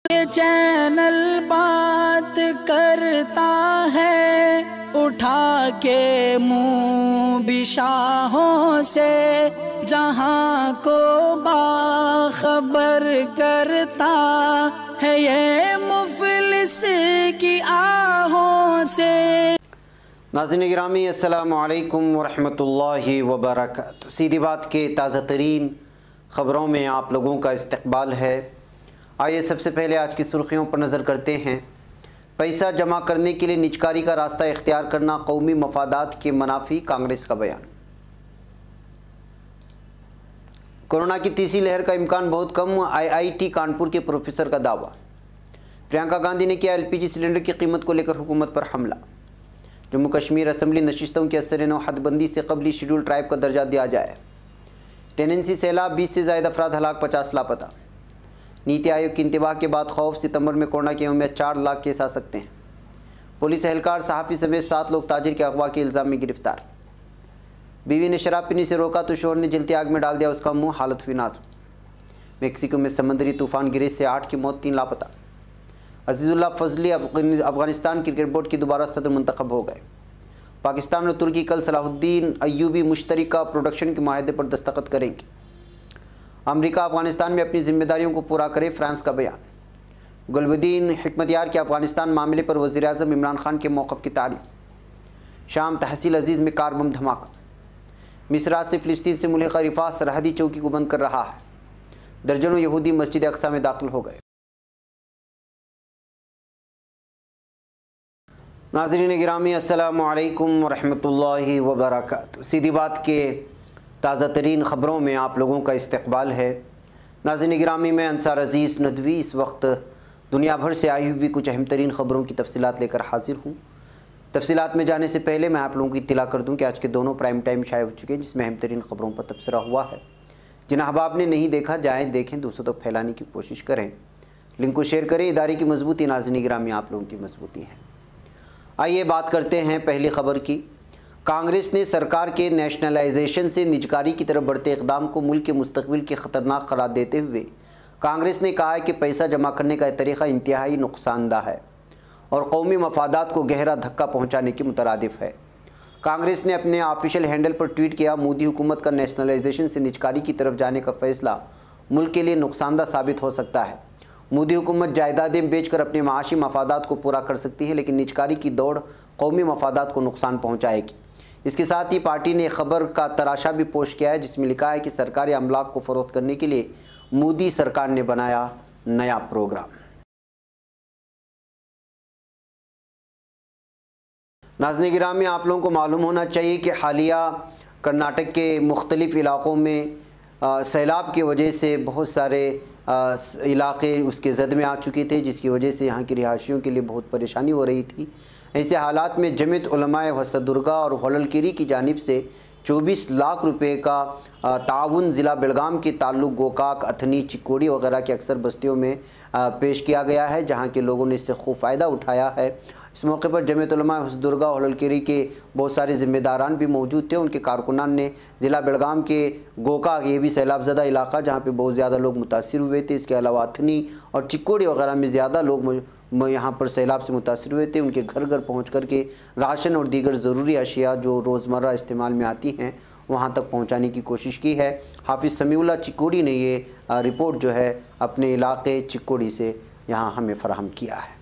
ये चैनल बात करता है, उठा के मुँह बिशाहों से, जहाँ को बाखबर करता है ये मुफलिस की आहों से। नाज़रीन गिरामी, अस्सलामु अलैकुम वरहमतुल्लाहि वबरकातुहू। सीधी बात के ताज़ा तरीन ख़बरों में आप लोगों का इस्तकबाल है। आइए सबसे पहले आज की सुर्खियों पर नज़र करते हैं। पैसा जमा करने के लिए निजकारी का रास्ता इख्तियार करना कौमी मफादात के मनाफी, कांग्रेस का बयान। कोरोना की तीसरी लहर का इम्कान बहुत कम, IIT कानपुर के प्रोफेसर का दावा। प्रियंका गांधी ने किया LPG सिलेंडर की कीमत को लेकर हुकूमत पर हमला। जम्मू कश्मीर असम्बली नशिस्तों की असर-ए-नौ हदबंदी से कबली शेड्यूल ट्राइब का दर्जा दिया जाए। टेनेंसी सैलाब, 20 से ज़ायद अफराद हलाक, 50 लापता। नीति आयोग की इंतबाह के बाद खौफ, सितंबर में कोरोना के में 4 लाख केस आ सकते हैं। पुलिस एहलकार, सहाफ़ी समेत 7 लोग ताजिर के अगवा के इल्ज़ाम में गिरफ्तार। बीवी ने शराब पीने से रोका तो शोहर ने जलती आग में डाल दिया उसका मुंह, हालत हुई नाजुक। मेक्सिको में समंदरी तूफान गिरे से 8 की मौत, 3 लापता। अजीजुल्लाह फजली अफगानिस्तान क्रिकेट बोर्ड की दोबारा सदर मुंतखब हो गए। पाकिस्तान और तुर्की कल सलाहुद्दीन अय्यूबी मुश्तरका प्रोडक्शन के माहदे पर दस्तखत करेंगे। अमेरिका अफगानिस्तान में अपनी जिम्मेदारियों को पूरा करे, फ्रांस का बयान। गुलबदीन हिकमतयार के अफगानिस्तान मामले पर वज़ीर-ए-आज़म इमरान खान के मौक़िफ़ की तारीफ़। शाम तहसील अजीज़ में कार बम धमाका। मिस्र से फ़िलिस्तीन से मुल्हिक़ा रिफ़ा सरहदी चौकी को बंद कर रहा है। दर्जनों यहूदी मस्जिद अक़सा में दाखिल हो गए। नाज़रीन गिरामी, अस्सलामु अलैकुम वरहमतुल्लाहि वबरकातुहू। सीधी बात के ताज़ा तरीन ख़बरों में आप लोगों का इस्तकबाल है। नाज़रीन गिरामी, मैं अंसार अज़ीज़ नदवी इस वक्त दुनिया भर से आई हुई कुछ अहम तरीन ख़बरों की तफसीलात लेकर हाजिर हूँ। तफसीलात में जाने से पहले मैं आप लोगों को इत्तला कर दूँ कि आज के दोनों प्राइम टाइम शाये हो चुके हैं, जिसमें अहम तरीन ख़बरों पर तबसरा हुआ है। जिन अहबाब ने नहीं देखा, जाएँ देखें, दूसरों तक फैलाने की कोशिश करें, लिंक को शेयर करें। इदारे की मजबूती नाज़रीन गिरामी आप लोगों की मजबूती है। आइए बात करते हैं पहली खबर की। कांग्रेस ने सरकार के नेशनलाइजेशन से निजकारी की तरफ बढ़ते इक़दाम को मुल्क के मुस्तक़बिल के ख़तरनाक करार देते हुए कांग्रेस ने कहा है कि पैसा जमा करने का तरीक़ा इंतहाई नुकसानदा है और कौमी मफादात को गहरा धक्का पहुँचाने के मुतरादिफ है। कांग्रेस ने अपने ऑफिशियल हैंडल पर ट्वीट किया, मोदी हुकूमत का नेशनलाइजेशन से निजकारी की तरफ जाने का फ़ैसला मुल्क के लिए नुकसानदा साबित हो सकता है। मोदी हुकूमत जायदादें बेचकर अपने माशी मफादात को पूरा कर सकती है, लेकिन निजकारी की दौड़ कौमी मफादात को नुकसान पहुँचाएगी। इसके साथ ही पार्टी ने खबर का तराशा भी पोश किया है, जिसमें लिखा है कि सरकारी अमलाक को फ़रोख्त करने के लिए मोदी सरकार ने बनाया नया प्रोग्राम। नाज़रीन गिरामी, आप लोगों को मालूम होना चाहिए कि हालिया कर्नाटक के मुख्तलिफ़ इलाक़ों में सैलाब की वजह से बहुत सारे इलाक़े उसके ज़द में आ चुके थे, जिसकी वजह से यहाँ की रिहायशियों के लिए बहुत परेशानी हो रही थी। ऐसे हालात में जमियत उलमाए हसदुर्गा और होललकेरी की जानिब से 24 लाख रुपए का ताउन ज़िला बेलगाम के ताल्लुक गोकाक, अथनी, चिक्कोड़ी वगैरह की अक्सर बस्तियों में पेश किया गया है, जहाँ के लोगों ने इससे खूब फ़ायदा उठाया है। इस मौके पर जमियत उलमाए हसदुर्गा होललकेरी के बहुत सारे ज़िम्मेदारान भी मौजूद थे। उनके कारकुनान ने ज़िला बेलगाम के गोकाक, ये भी सैलाबज़दा इलाका जहाँ पे बहुत ज़्यादा लोग मुतासिर हुए थे, इसके अलावा अथनी और चिक्कोड़ी वगैरह में ज़्यादा लोग यहाँ पर सैलाब से मुतासिर हुए थे। उनके घर घर पहुँच कर के राशन और दीगर ज़रूरी अशिया जो रोज़मर्रा इस्तेमाल में आती हैं वहाँ तक पहुँचाने की कोशिश की है। हाफिज़ समीउल्लाह चिक्कोड़ी ने ये रिपोर्ट जो है अपने इलाके चिक्कोड़ी से यहाँ हमें फ़राहम किया है।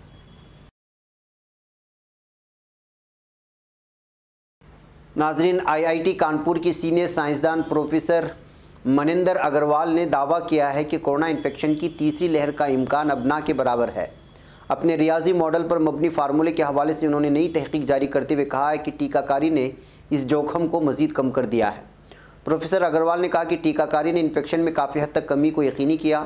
नाजरीन, IIT कानपुर की सीनियर साइंसदान प्रोफेसर मनिंदर अग्रवाल ने दावा किया है कि कोरोना इन्फेक्शन की तीसरी लहर का इम्कान अब ना के बराबर है। अपने रियाजी मॉडल पर मबनी फार्मूले के हवाले से उन्होंने नई तहकीक जारी करते हुए कहा है कि टीकाकारी ने इस जोखम को मज़ीद कम कर दिया है। प्रोफेसर अग्रवाल ने कहा कि टीकाकारी ने इन्फेक्शन में काफ़ी हद तक कमी को यकीनी किया।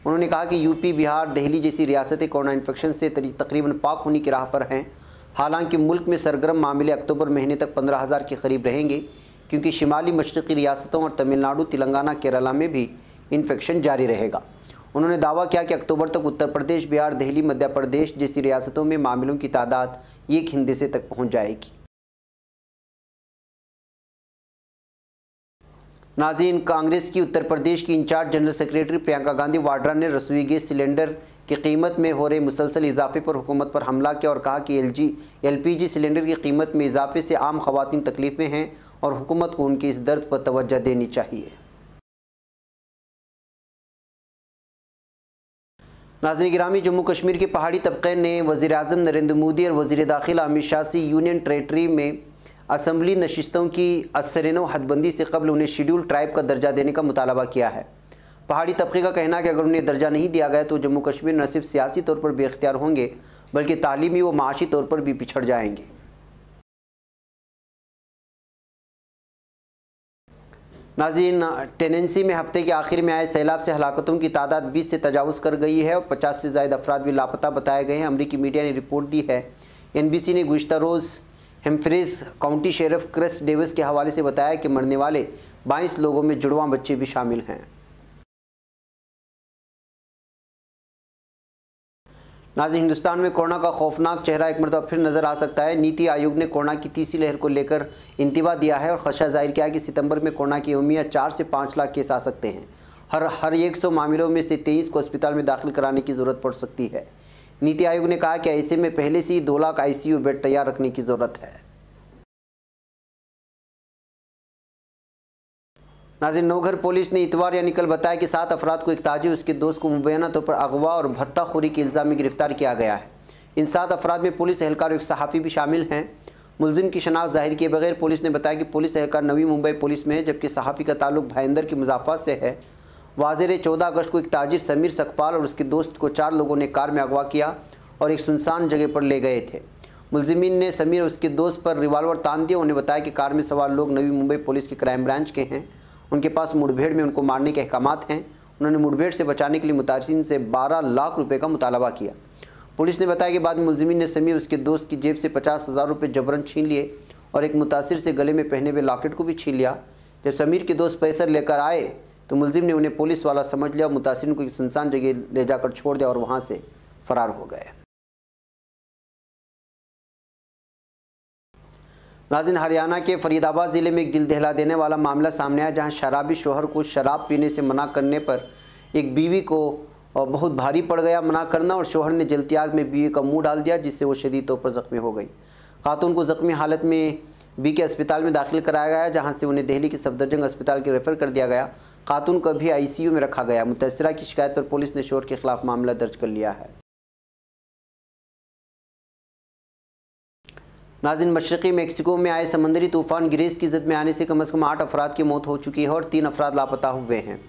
उन्होंने कहा कि यूपी, बिहार, दिल्ली जैसी रियासतें कोरोना इन्फेक्शन से तकरीबन पाक होने की राह पर हैं। हालांकि मुल्क में सरगर्म मामले अक्टूबर महीने तक 15,000 के करीब रहेंगे, क्योंकि शिमाली मशरक़ी रियासतों और तमिलनाडु, तेलंगाना, केरला में भी इन्फेक्शन जारी रहेगा। उन्होंने दावा किया कि अक्टूबर तक उत्तर प्रदेश, बिहार, दिल्ली, मध्य प्रदेश जैसी रियासतों में मामलों की तादाद 1 हिंदसे तक पहुँच जाएगी। नाज़रीन, कांग्रेस की उत्तर प्रदेश की incharge general secretary Priyanka Gandhi Vadra ने रसोई गैस सिलेंडर की कीमत में हो रहे मुसलसल इजाफे पर हुकूमत पर हमला किया और कहा कि LPG सिलेंडर की कीमत में इजाफे से आम खवातीन तकलीफ में हैं और हुकूमत को उनके इस दर्द पर तवज्जो देनी चाहिए। नाज़रीन गिरामी, जम्मू कश्मीर के पहाड़ी तबके ने वज़ीर-ए-आज़म नरेंद्र मोदी और वज़ीर दाखिला अमित शाह से यूनियन टेरेटरी में असम्बली नशिस्तों की असरनो हदबंदी से कबल उन्हें शेड्यूल ट्राइब का दर्जा देने का मुतालबा किया है। पहाड़ी तबके का कहना है कि अगर उन्हें दर्जा नहीं दिया गया तो जम्मू कश्मीर न सिर्फ सियासी तौर पर बेख्तियार होंगे बल्कि तालीमी व माशी तौर पर भी पिछड़ जाएंगे। नाज़रीन, टेनेंसी में हफ्ते के आखिर में आए सैलाब से हलाकतों की तादाद 20 से तजावुज़ कर गई है और 50 से ज़ायद अफराद भी लापता बताए गए हैं। अमरीकी मीडिया ने रिपोर्ट दी है। NBC ने गुज़िश्ता रोज़ हेम्फ्रीज़ काउंटी शेरिफ क्रिस डेविस के हवाले से बताया कि मरने वाले 22 लोगों में जुड़वां बच्चे भी शामिल हैं। नाज़रीन, हिंदुस्तान में कोरोना का खौफनाक चेहरा एक मरतबा फिर नज़र आ सकता है। नीति आयोग ने कोरोना की तीसरी लहर को लेकर इंतबा दिया है और खदशा जाहिर किया है कि सितंबर में कोरोना की यौमिया 4 से 5 लाख केस आ सकते हैं। हर 100 मामलों में से 23 को अस्पताल में दाखिल कराने की ज़रूरत पड़ सकती है। नीति आयोग ने कहा कि ऐसे में पहले से ही 2 लाख ICU बेड तैयार रखने की ज़रूरत है। नाज़रीन, नौघर पुलिस ने इतवार यानी कल बताया कि 7 अफराद को एक ताजिर उसके दोस्त को मुबैना तौर पर अगवा और भत्ताखोरी के इल्ज़ाम में गिरफ्तार किया गया है। इन 7 अफराद में पुलिस एहलकार और एक सहाफ़ी भी शामिल हैं। मुलजिम की शनाख्त जाहिर किए बगैर पुलिस ने बताया कि पुलिस एहलकार नवी मुंबई पुलिस में है जबकि सहाफ़ी का ताल्लुक भाईंदर की मुज़ाफ़ा से है। वाज़ेह 14 अगस्त को एक ताजिर समीर सकपाल और उसके दोस्त को 4 लोगों ने कार में अगवा किया और एक सुनसान जगह पर ले गए थे। मुलजिमीन ने समीर और उसके दोस्त पर रिवाल्वर तान दिया। उन्हें बताया कि कार में सवार लोग नवी मुंबई पुलिस के क्राइम ब्रांच के हैं। उनके पास मुठभेड़ में उनको मारने के अहकामात हैं। उन्होंने मुठभेड़ से बचाने के लिए मुतासिरीन से 12 लाख रुपए का मुतालबा किया। पुलिस ने बताया कि बाद में मुलजिमीन ने समीर उसके दोस्त की जेब से 50,000 रुपये जबरन छीन लिए और एक मुतासिर से गले में पहने हुए लॉकेट को भी छीन लिया। जब समीर के दोस्त पैसे लेकर आए तो मुलजिम ने उन्हें पुलिस वाला समझ लिया और मुतासिरीन को एक सुनसान जगह ले जाकर छोड़ दिया और वहाँ से फरार हो गए। नाज़रीन, हरियाणा के फरीदाबाद ज़िले में एक दिल दहला देने वाला मामला सामने आया जहां शराबी शोहर को शराब पीने से मना करने पर एक बीवी को बहुत भारी पड़ गया मना करना और शोहर ने जलती आग में बीवी का मुंह डाल दिया जिससे वो शदीद तौर पर ज़ख्मी हो गई। खातून को ज़ख्मी हालत में BK अस्पताल में दाखिल कराया गया जहाँ से उन्हें दिल्ली के सफदरजंग अस्पताल के रेफ़र कर दिया गया। खातून को भी ICU में रखा गया। मुतअस्सिरा की शिकायत पर पुलिस ने शोहर के खिलाफ मामला दर्ज कर लिया है। नाज़रीन, मशरक़ी मेक्सिको में आए समंदरी तूफ़ान ग्रेस की ज़द में आने से कम 8 अफराद की मौत हो चुकी है और 3 अफराद लापता हुए हैं।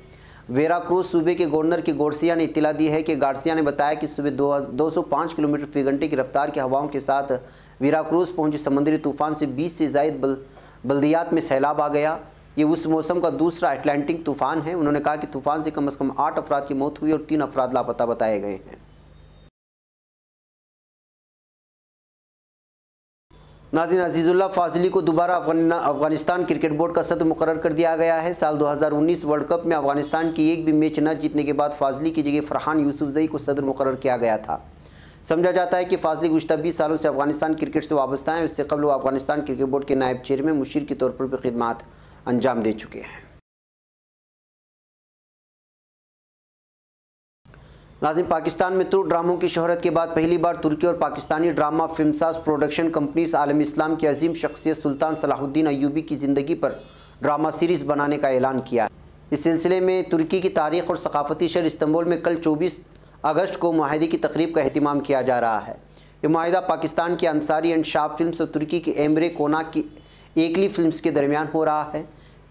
वेराक्रूज़ सूबे के गवर्नर की गार्सिया ने इत्तला दी है कि गार्सिया ने बताया कि सुबह 205 किलोमीटर फ़ी घंटे की रफ्तार की हवाओं के साथ वेराक्रूज़ पहुंचे समुद्री तूफ़ान से 20 से ज़ायद बल्दियात में सैलाब आ गया। ये उस मौसम का दूसरा अटलांटिक तूफ़ान है। उन्होंने कहा कि तूफ़ान से कम 8 अफराद की मौत हुई और 3 अफराद लापता बताए गए हैं। नाज़रीन, अजीज़ुल्लाह फाज़ली को दोबारा अफ़गानिस्तान क्रिकेट बोर्ड का सदर मुकर्रर कर दिया गया है। साल 2019 वर्ल्ड कप में अफ़गानिस्तान की एक भी मैच न जीतने के बाद फाज़ली की जगह फरहान यूसुफ़ज़ई को सदर मुकर्रर किया गया था। समझा जाता है कि फाज़ली गुज़श्ता 20 सालों से अफ़गानिस्तान क्रिकेट से वाबस्ता हैं। इससे कबल वो अफ़गानिस्तान क्रिकेट बोर्ड के नायब चेयरमैन मुशीर के तौर पर भी खिदमात अंजाम दे चुके हैं। नाज़रीन, पाकिस्तान में तुर्क ड्रामों की शोहरत के बाद पहली बार तुर्की और पाकिस्तानी ड्रामा फिल्मसाज प्रोडक्शन कंपनीज आलम इस्लाम की अजीम शख्सियत सुल्तान सलाहुद्दीन अय्यूबी की ज़िंदगी पर ड्रामा सीरीज़ बनाने का ऐलान किया। इस सिलसिले में तुर्की की तारीख़ और सकाफ़ती शहर इस्तांबुल में कल 24 अगस्त को मुआहिदे की तकरीब का एहतिमाम किया जा रहा है। ये मुआहिदा पाकिस्तान की अंसारी एंड शाह फिल्म्स और तुर्की की एमरे कोनाक की एकली फिल्म्स के दरमियान हो रहा है।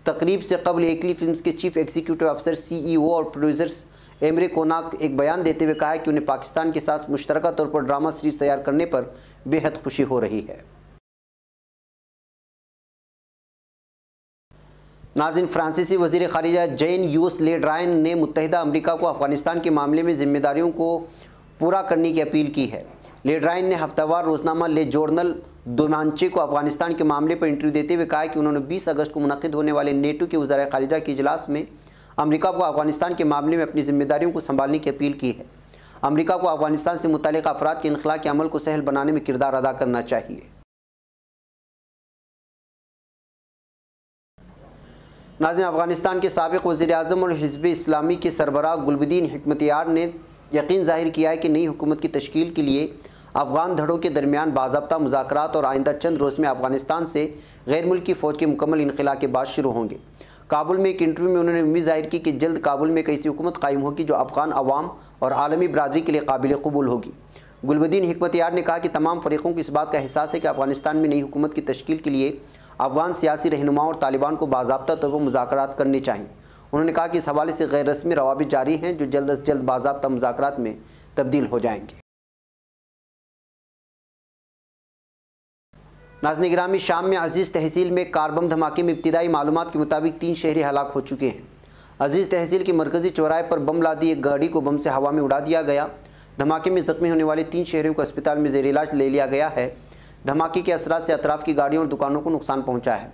तकरीब से कबल एकली फिल्म्स के चीफ एग्जीक्यूटिव अफसर CEO और प्रोड्यूसर्स एमरे कोनाक एक बयान देते हुए कहा है कि उन्हें पाकिस्तान के साथ मुश्तरका तौर पर ड्रामा सीरीज़ तैयार करने पर बेहद खुशी हो रही है। नाज़रीन, फ्रांसीसी वज़ीर ख़ारिजा जैन यूस ले ड्रायन ने मुत्तहिदा अमरीका को अफ़गानिस्तान के मामले में ज़िम्मेदारियों को पूरा करने की अपील की है। ले ड्रायन ने हफ्तावार रोज़नामा ले जर्नल दोमांचे को अफ़गानिस्तान के मामले पर इंटरव्यू देते हुए कहा कि उन्होंने 20 अगस्त को मुनक़िद होने वाले नेटो के वज़ीर ख़ारिजा के इजलास में अमेरिका को अफ़गानिस्तान के मामले में अपनी जिम्मेदारियों को संभालने की अपील की है। अमेरिका को अफ़गानिस्तान से मुतल्लिक़ अफराद के इनखला के अमल को सहल बनाने में किरदार अदा करना चाहिए। नाज़रीन, अफ़गानिस्तान के साबिक़ वज़ीर-ए-आज़म और हिज़्ब इस्लामी के सरबराह गुलबदीन हिकमतयार ने यकीन ज़ाहिर किया है कि नई हुकूमत की तश्कील के लिए अफ़गान धड़ों के दरमियान बाज़ाब्ता मुज़ाकरात और आइंदा चंद रोज़ में अफ़गानिस्तान से गैर मुल्की फ़ौज के मुकम्मल इनख़ला के बाद शुरू होंगे। काबुल में एक इंटरव्यू में उन्होंने उम्मीद ज़ाहिर की कि जल्द काबुल में एक ऐसी हुकूमत कायम होगी जो अफ़गान अवाम और आलमी बरादरी के लिए काबिल कबूल होगी। गुलबदीन हिकमतयार ने कहा कि तमाम फ़रीक़ों को इस बात का एहसास है कि अफ़गानिस्तान में नई हुकूमत की तश्कील के लिए अफ़गान सियासी रहनुमाओं और तालिबान को बाज़ाब्ता तौर पर मुज़ाकरात करने चाहिए। उन्होंने कहा कि इस हवाले से गैर रस्मी रवाबित जारी हैं जो जल्द अज जल्द बाज़ाब्ता मुज़ाकरात में तब्दील हो जाएंगे। नाज़रीन गिरामी, शाम में अजीज़ तहसील में कार बम धमाके में इब्तिदाई मालूमात के मुताबिक 3 शहरी हलाक हो चुके हैं। अजीज़ तहसील के मरकज़ी चौराहे पर बम लादी एक गाड़ी को बम से हवा में उड़ा दिया गया। धमाके में ज़ख्मी होने वाले 3 शहरियों को अस्पताल में ज़ेर इलाज ले लिया गया है। धमाके के असरात से अतराफ़ की गाड़ियों और दुकानों को नुकसान पहुँचा है।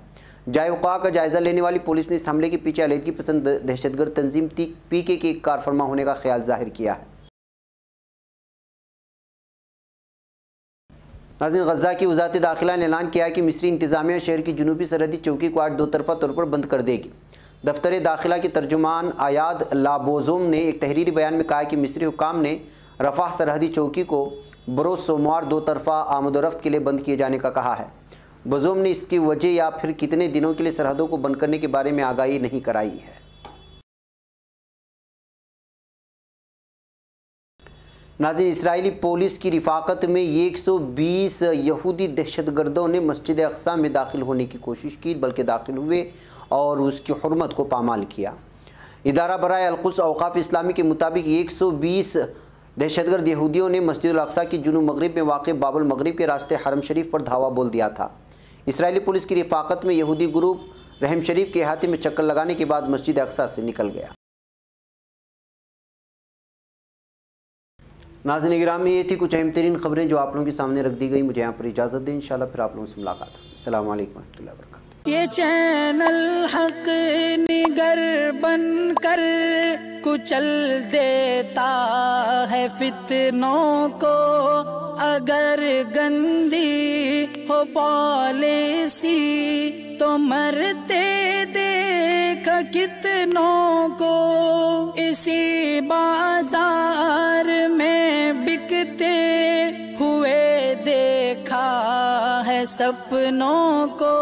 जाए-वक़ा का जायज़ा लेने वाली पुलिस ने इस हमले के पीछे अलीदगी पसंद दहशतगर्द तंजीम PKK के कारफरमा होने का ख्याल जाहिर किया है। नाज़रीन, गज़ा की वज़ारत दाखिला ने ऐलान किया है कि मिस्री इंतज़ामिया शहर की जनूबी सरहदी चौकी को आज 2 तरफ़ा तौर पर बंद कर देगी। दफ्तर दाखिला के तर्जुमान आयाद लाबोज़ोम ने एक तहरीरी बयान में कहा कि मिस्री हुकाम ने रफ़ाह सरहदी चौकी को बरोज़ सोमवार 2 तरफ़ा आमद-ओ-रफ़्त के लिए बंद किए जाने का कहा है। बोज़ोम ने इसकी वजह या फिर कितने दिनों के लिए सरहदों को बंद करने के बारे में आगाही नहीं कराई है। नाज़रीन, इसराइली पुलिस की रिफ़ाक़त में 120 यहूदी दहशतगर्दों ने मस्जिद अक़सा में दाखिल होने की कोशिश की, बल्कि दाखिल हुए और उसकी हुर्मत को पामाल किया। इदारा बराए अल-कुद्स औक़ाफ़ इस्लामी के मुताबिक 120 दहशतगर्द यहूदियों ने मस्जिद अल-अक़सा की जुनूब मगरिब में वाक़ बाबुल मगरिब के रास्ते हरम शरीफ पर धावा बोल दिया था। इसराइली पुलिस की रिफ़ाक़त में यहूदी ग्रुप रहम शरीफ के अहाते में चक्कर लगाने के बाद मस्जिद अक़सा से निकल गया। नाज़रीन गिरामी, ये थी कुछ अहम तरीन ख़बरें जो आप लोगों के सामने रख दी गई। मुझे यहाँ पर इजाज़त दें, इंशाअल्लाह फिर आप लोगों से मुलाकात होगी। अस्सलाम वालेकुम रहमतुल्लाहि व बरकातुहू। ये चैनल हक निगर बन कर कुचल देता है फितनों को, अगर गंदी हो पॉलिसी तो मरते देख कितनों को। इसी बाजार में बिकते हुए देखा है सपनों को,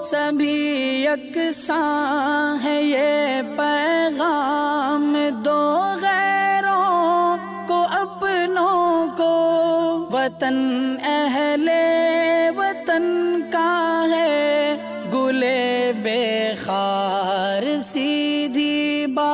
सभी यकसां है ये पैगाम दो गैरों को अपनों को। वतन अहले वतन का है गुले बेखार